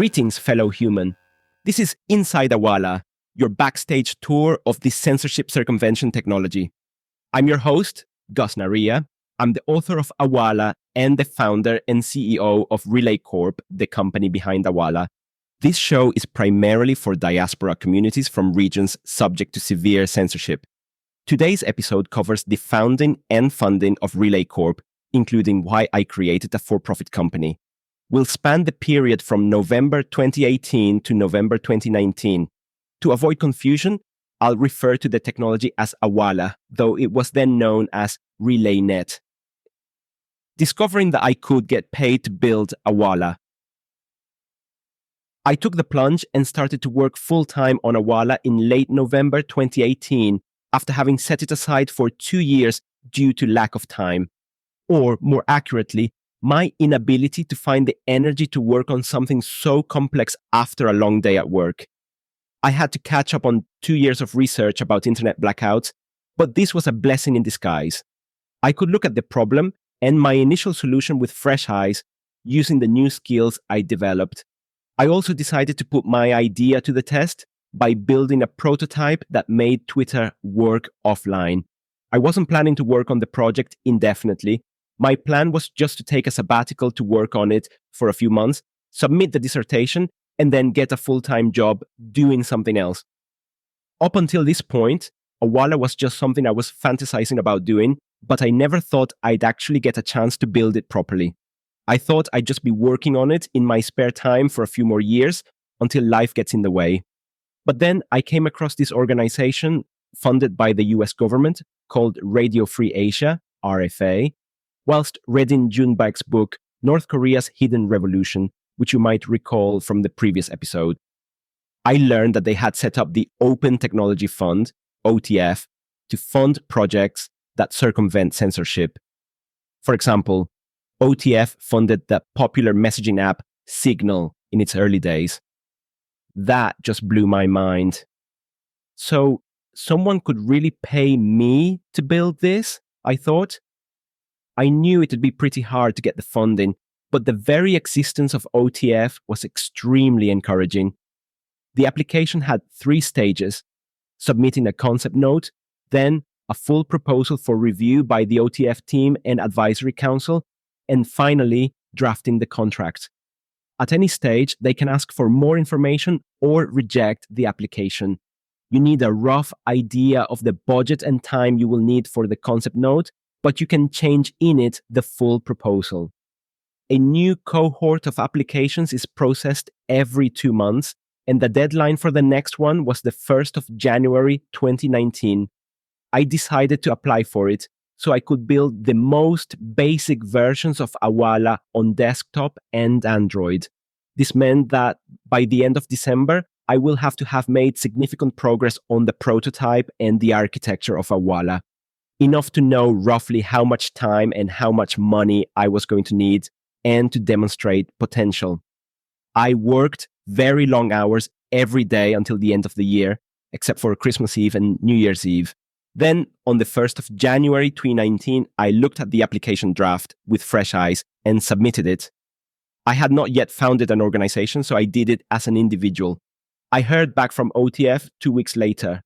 Greetings, fellow human. This is Inside Awala, your backstage tour of this censorship circumvention technology. I'm your host, Gus Naria. I'm the author of Awala and the founder and CEO of Relaycorp, the company behind Awala. This show is primarily for diaspora communities from regions subject to severe censorship. Today's episode covers the founding and funding of Relaycorp, including why I created a for-profit company. We'll span the period from November 2018 to November 2019. To avoid confusion, I'll refer to the technology as Awala, though it was then known as RelayNet. Discovering that I could get paid to build Awala, I took the plunge and started to work full-time on Awala in late November 2018 after having set it aside for 2 years due to lack of time. Or, more accurately, my inability to find the energy to work on something so complex after a long day at work. I had to catch up on 2 years of research about internet blackouts, but this was a blessing in disguise. I could look at the problem and my initial solution with fresh eyes using the new skills I developed. I also decided to put my idea to the test by building a prototype that made Twitter work offline. I wasn't planning to work on the project indefinitely. My plan was just to take a sabbatical to work on it for a few months, submit the dissertation, and then get a full-time job doing something else. Up until this point, Awala was just something I was fantasizing about doing, but I never thought I'd actually get a chance to build it properly. I thought I'd just be working on it in my spare time for a few more years until life gets in the way. But then I came across this organization funded by the US government called Radio Free Asia, RFA, whilst reading Junbaek's book, North Korea's Hidden Revolution, which you might recall from the previous episode. I learned that they had set up the Open Technology Fund, OTF, to fund projects that circumvent censorship. For example, OTF funded the popular messaging app Signal in its early days. That just blew my mind. So, someone could really pay me to build this, I thought. I knew it would be pretty hard to get the funding, but the very existence of OTF was extremely encouraging. The application had 3 stages: submitting a concept note, then a full proposal for review by the OTF team and advisory council, and finally, drafting the contract. At any stage, they can ask for more information or reject the application. You need a rough idea of the budget and time you will need for the concept note, but you can change in it the full proposal. A new cohort of applications is processed every 2 months, and the deadline for the next one was the 1st of January 2019. I decided to apply for it so I could build the most basic versions of Awala on desktop and Android. This meant that by the end of December, I will have to have made significant progress on the prototype and the architecture of Awala. Enough to know roughly how much time and how much money I was going to need and to demonstrate potential. I worked very long hours every day until the end of the year, except for Christmas Eve and New Year's Eve. Then, on the 1st of January 2019, I looked at the application draft with fresh eyes and submitted it. I had not yet founded an organization, so I did it as an individual. I heard back from OTF 2 weeks later.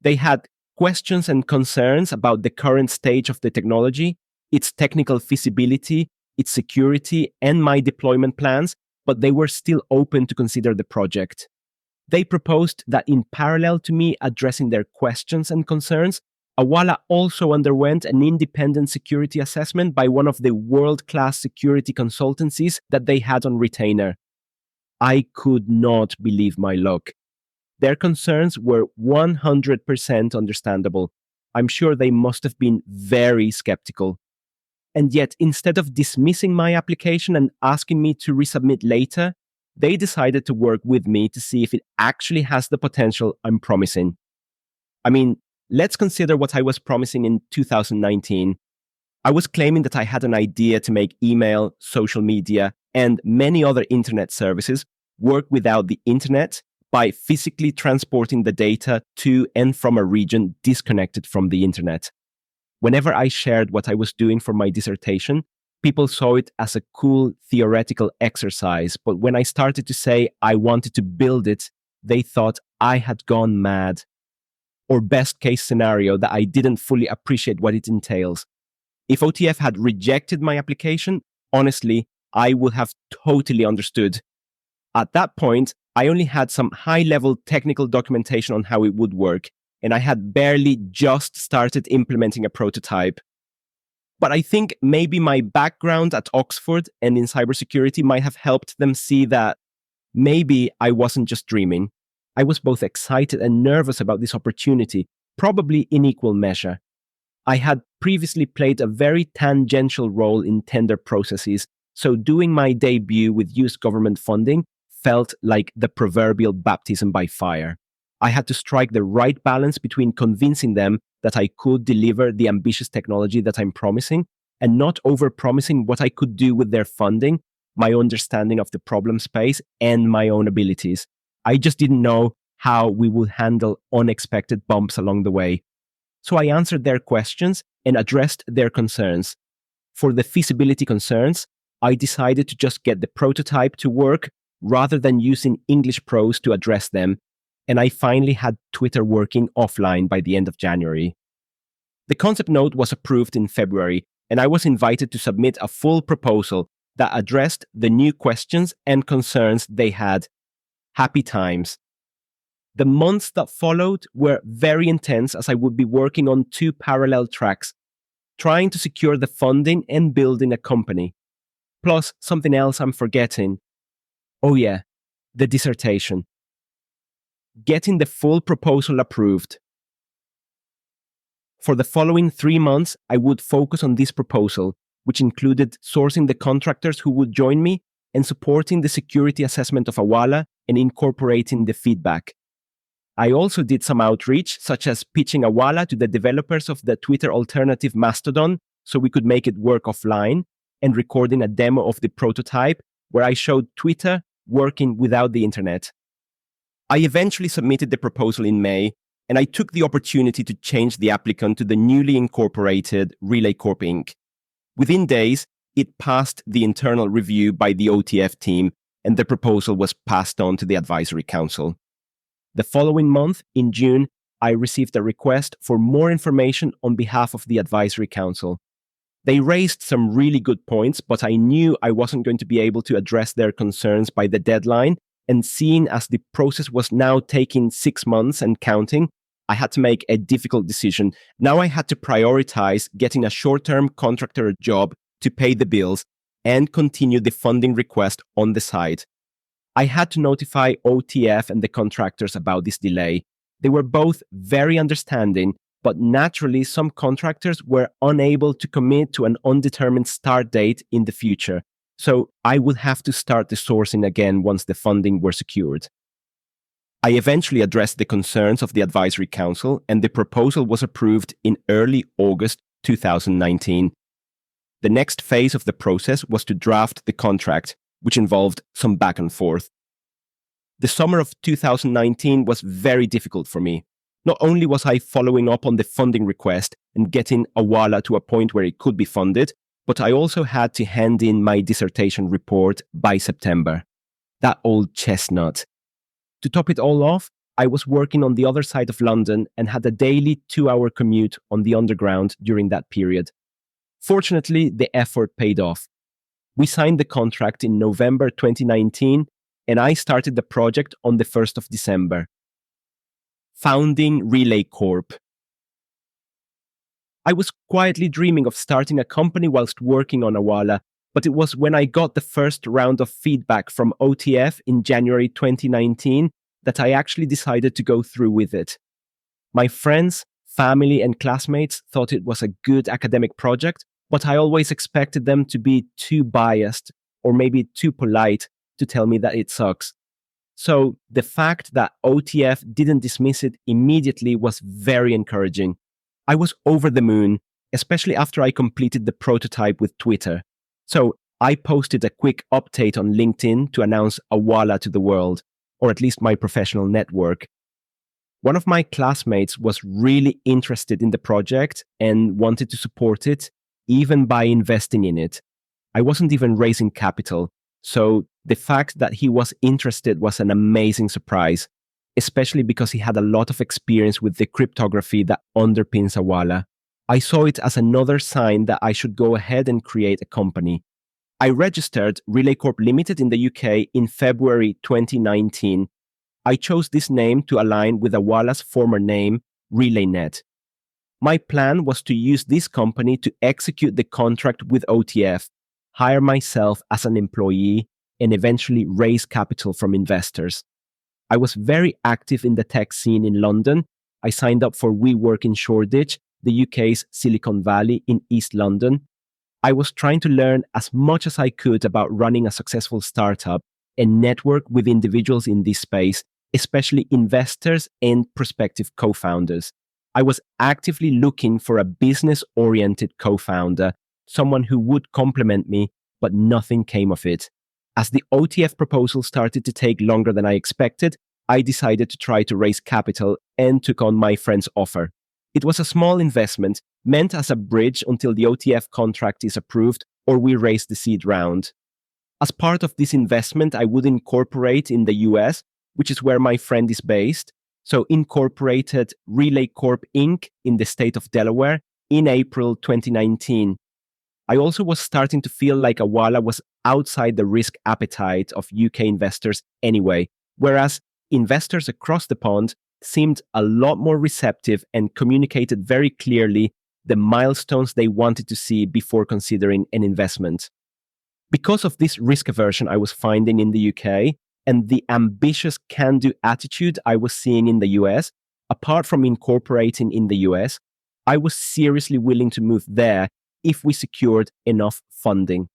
They had questions and concerns about the current stage of the technology, its technical feasibility, its security, and my deployment plans, but they were still open to consider the project. They proposed that in parallel to me addressing their questions and concerns, Awala also underwent an independent security assessment by one of the world-class security consultancies that they had on retainer. I could not believe my luck. Their concerns were 100% understandable. I'm sure they must have been very skeptical. And yet, instead of dismissing my application and asking me to resubmit later, they decided to work with me to see if it actually has the potential I'm promising. I mean, let's consider what I was promising in 2019. I was claiming that I had an idea to make email, social media, and many other internet services work without the internet by physically transporting the data to and from a region disconnected from the internet. Whenever I shared what I was doing for my dissertation, People saw it as a cool theoretical exercise, but when I started to say I wanted to build it, they thought I had gone mad. Or best case scenario, that I didn't fully appreciate what it entails. If OTF had rejected my application, honestly, I would have totally understood. At that point, I only had some high-level technical documentation on how it would work, and I had barely just started implementing a prototype. But I think maybe my background at Oxford and in cybersecurity might have helped them see that maybe I wasn't just dreaming. I was both excited and nervous about this opportunity, probably in equal measure. I had previously played a very tangential role in tender processes, so doing my debut with US government funding felt like the proverbial baptism by fire. I had to strike the right balance between convincing them that I could deliver the ambitious technology that I'm promising and not over-promising what I could do with their funding, my understanding of the problem space, and my own abilities. I just didn't know how we would handle unexpected bumps along the way. So I answered their questions and addressed their concerns. For the feasibility concerns, I decided to just get the prototype to work rather than using English prose to address them, and I finally had Twitter working offline by the end of January. The concept note was approved in February, and I was invited to submit a full proposal that addressed the new questions and concerns they had. Happy times. The months that followed were very intense as I would be working on two parallel tracks, trying to secure the funding and building a company. Plus, something else I'm forgetting. Oh yeah, the dissertation. Getting the full proposal approved. For the following 3 months, I would focus on this proposal, which included sourcing the contractors who would join me and supporting the security assessment of Awala and incorporating the feedback. I also did some outreach, such as pitching Awala to the developers of the Twitter alternative Mastodon so we could make it work offline, and recording a demo of the prototype where I showed Twitter working without the internet. I eventually submitted the proposal in May, and I took the opportunity to change the applicant to the newly incorporated Relaycorp Inc. Within days, it passed the internal review by the OTF team, and the proposal was passed on to the advisory council. The following month, in June, I received a request for more information on behalf of the advisory council. They raised some really good points, but I knew I wasn't going to be able to address their concerns by the deadline, and seeing as the process was now taking 6 months and counting, I had to make a difficult decision. Now I had to prioritize getting a short-term contractor job to pay the bills and continue the funding request on the side. I had to notify OTF and the contractors about this delay. They were both very understanding, but naturally some contractors were unable to commit to an undetermined start date in the future. So I would have to start the sourcing again once the funding were secured. I eventually addressed the concerns of the advisory council, and the proposal was approved in early August 2019. The next phase of the process was to draft the contract, which involved some back and forth. The summer of 2019 was very difficult for me. Not only was I following up on the funding request and getting Awala to a point where it could be funded, but I also had to hand in my dissertation report by September. That old chestnut. To top it all off, I was working on the other side of London and had a daily 2-hour commute on the underground during that period. Fortunately, the effort paid off. We signed the contract in November 2019, and I started the project on the 1st of December. Founding Relaycorp. I was quietly dreaming of starting a company whilst working on Awala, but it was when I got the first round of feedback from OTF in January 2019 that I actually decided to go through with it. My friends, family, and classmates thought it was a good academic project, but I always expected them to be too biased or maybe too polite to tell me that it sucks. So the fact that OTF didn't dismiss it immediately was very encouraging. I was over the moon, especially after I completed the prototype with Twitter. So I posted a quick update on LinkedIn to announce Awala to the world, or at least my professional network. One of my classmates was really interested in the project and wanted to support it, even by investing in it. I wasn't even raising capital, so the fact that he was interested was an amazing surprise, especially because he had a lot of experience with the cryptography that underpins Awala. I saw it as another sign that I should go ahead and create a company. I registered Relaycorp Limited in the UK in February 2019. I chose this name to align with Awala's former name, RelayNet. My plan was to use this company to execute the contract with OTF, hire myself as an employee, and eventually raise capital from investors. I was very active in the tech scene in London. I signed up for WeWork in Shoreditch, the UK's Silicon Valley in East London. I was trying to learn as much as I could about running a successful startup and network with individuals in this space, especially investors and prospective co-founders. I was actively looking for a business-oriented co-founder, someone who would complement me, but nothing came of it. As the OTF proposal started to take longer than I expected, I decided to try to raise capital and took on my friend's offer. It was a small investment, meant as a bridge until the OTF contract is approved or we raise the seed round. As part of this investment, I would incorporate in the US, which is where my friend is based, so incorporated Relaycorp Inc. in the state of Delaware in April 2019. I also was starting to feel like Awala was outside the risk appetite of UK investors anyway, whereas investors across the pond seemed a lot more receptive and communicated very clearly the milestones they wanted to see before considering an investment. Because of this risk aversion I was finding in the UK and the ambitious can-do attitude I was seeing in the US, apart from incorporating in the US, I was seriously willing to move there if we secured enough funding.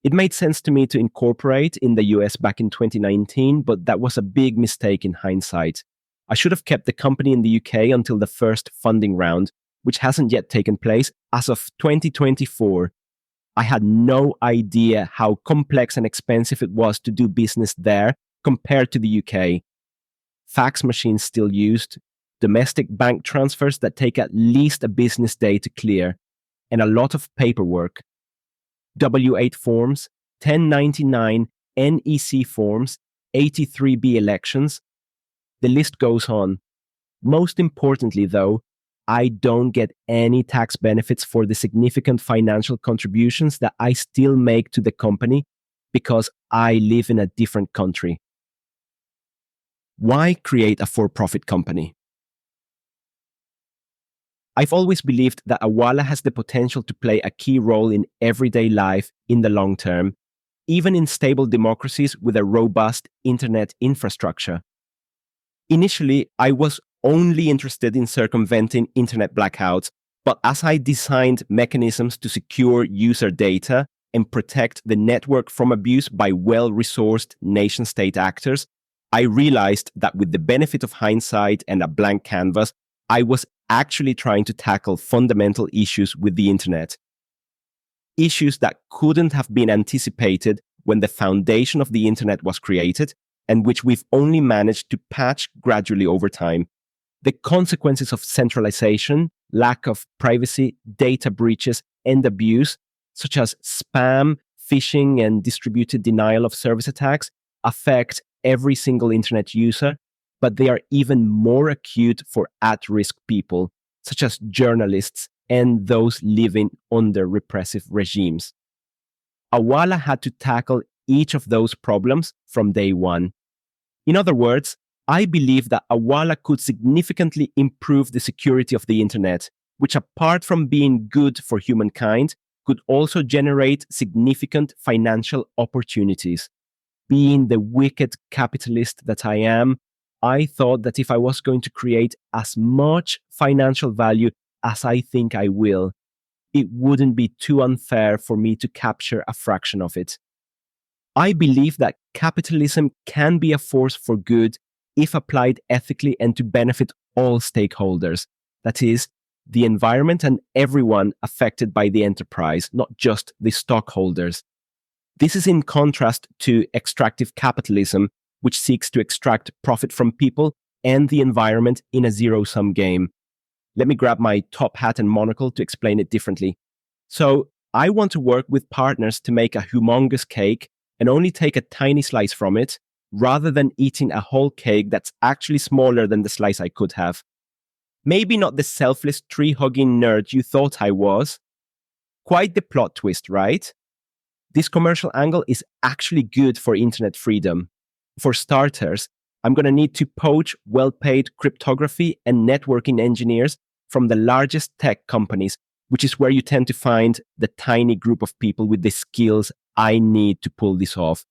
It made sense to me to incorporate in the US back in 2019, but that was a big mistake in hindsight. I should have kept the company in the UK until the first funding round, which hasn't yet taken place as of 2024. I had no idea how complex and expensive it was to do business there compared to the UK. Fax machines still used, domestic bank transfers that take at least a business day to clear, and a lot of paperwork. W-8 forms, 1099, NEC forms, 83B elections. The list goes on. Most importantly, though, I don't get any tax benefits for the significant financial contributions that I still make to the company because I live in a different country. Why create a for-profit company? I've always believed that Awala has the potential to play a key role in everyday life in the long term, even in stable democracies with a robust internet infrastructure. Initially, I was only interested in circumventing internet blackouts, but as I designed mechanisms to secure user data and protect the network from abuse by well-resourced nation-state actors, I realized that with the benefit of hindsight and a blank canvas, I was actually trying to tackle fundamental issues with the internet. Issues that couldn't have been anticipated when the foundation of the internet was created, and which we've only managed to patch gradually over time. The consequences of centralization, lack of privacy, data breaches, and abuse, such as spam, phishing, and distributed denial of service attacks, affect every single internet user, but they are even more acute for at-risk people, such as journalists and those living under repressive regimes. Awala had to tackle each of those problems from day one. In other words, I believe that Awala could significantly improve the security of the internet, which apart from being good for humankind, could also generate significant financial opportunities. Being the wicked capitalist that I am, I thought that if I was going to create as much financial value as I think I will, it wouldn't be too unfair for me to capture a fraction of it. I believe that capitalism can be a force for good if applied ethically and to benefit all stakeholders, that is, the environment and everyone affected by the enterprise, not just the stockholders. This is in contrast to extractive capitalism, which seeks to extract profit from people and the environment in a zero-sum game. Let me grab my top hat and monocle to explain it differently. So, I want to work with partners to make a humongous cake and only take a tiny slice from it, rather than eating a whole cake that's actually smaller than the slice I could have. Maybe not the selfless tree-hugging nerd you thought I was. Quite the plot twist, right? This commercial angle is actually good for internet freedom. For starters, I'm going to need to poach well-paid cryptography and networking engineers from the largest tech companies, which is where you tend to find the tiny group of people with the skills I need to pull this off.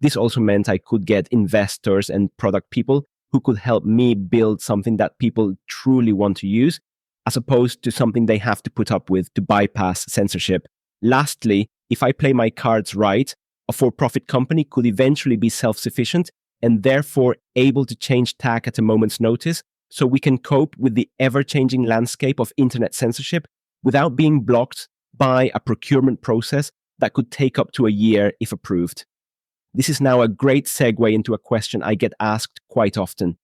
This also meant I could get investors and product people who could help me build something that people truly want to use, as opposed to something they have to put up with to bypass censorship. Lastly, if I play my cards right, a for-profit company could eventually be self-sufficient and therefore able to change tack at a moment's notice, so we can cope with the ever-changing landscape of internet censorship without being blocked by a procurement process that could take up to a year if approved. This is now a great segue into a question I get asked quite often.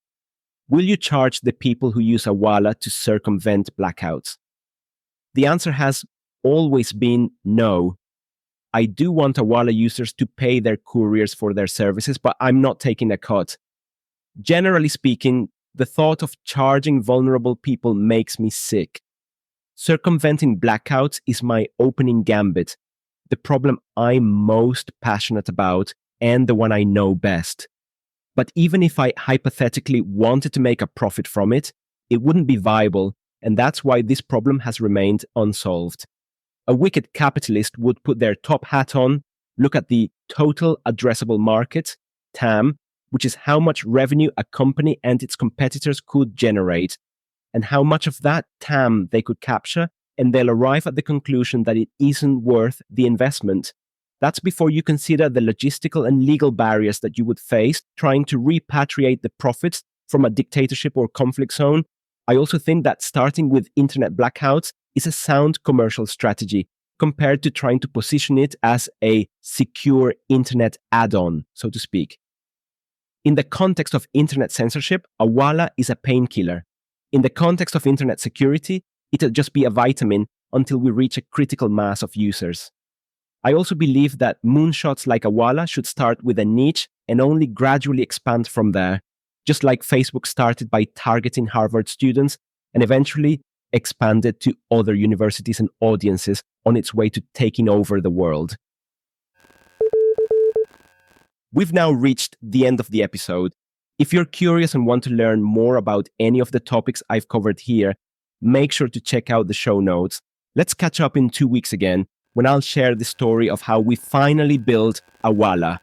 Will you charge the people who use Awala to circumvent blackouts? The answer has always been no. I do want Awala users to pay their couriers for their services, but I'm not taking a cut. Generally speaking, the thought of charging vulnerable people makes me sick. Circumventing blackouts is my opening gambit, the problem I'm most passionate about and the one I know best. But even if I hypothetically wanted to make a profit from it, it wouldn't be viable, and that's why this problem has remained unsolved. A wicked capitalist would put their top hat on, look at the total addressable market, TAM, which is how much revenue a company and its competitors could generate, and how much of that TAM they could capture, and they'll arrive at the conclusion that it isn't worth the investment. That's before you consider the logistical and legal barriers that you would face trying to repatriate the profits from a dictatorship or conflict zone. I also think that starting with internet blackouts is a sound commercial strategy compared to trying to position it as a secure internet add-on, so to speak. In the context of internet censorship, Awala is a painkiller. In the context of internet security, it'll just be a vitamin until we reach a critical mass of users. I also believe that moonshots like Awala should start with a niche and only gradually expand from there, just like Facebook started by targeting Harvard students and eventually expanded to other universities and audiences on its way to taking over the world. We've now reached the end of the episode. If you're curious and want to learn more about any of the topics I've covered here, make sure to check out the show notes. Let's catch up in 2 weeks again, when I'll share the story of how we finally built Awala,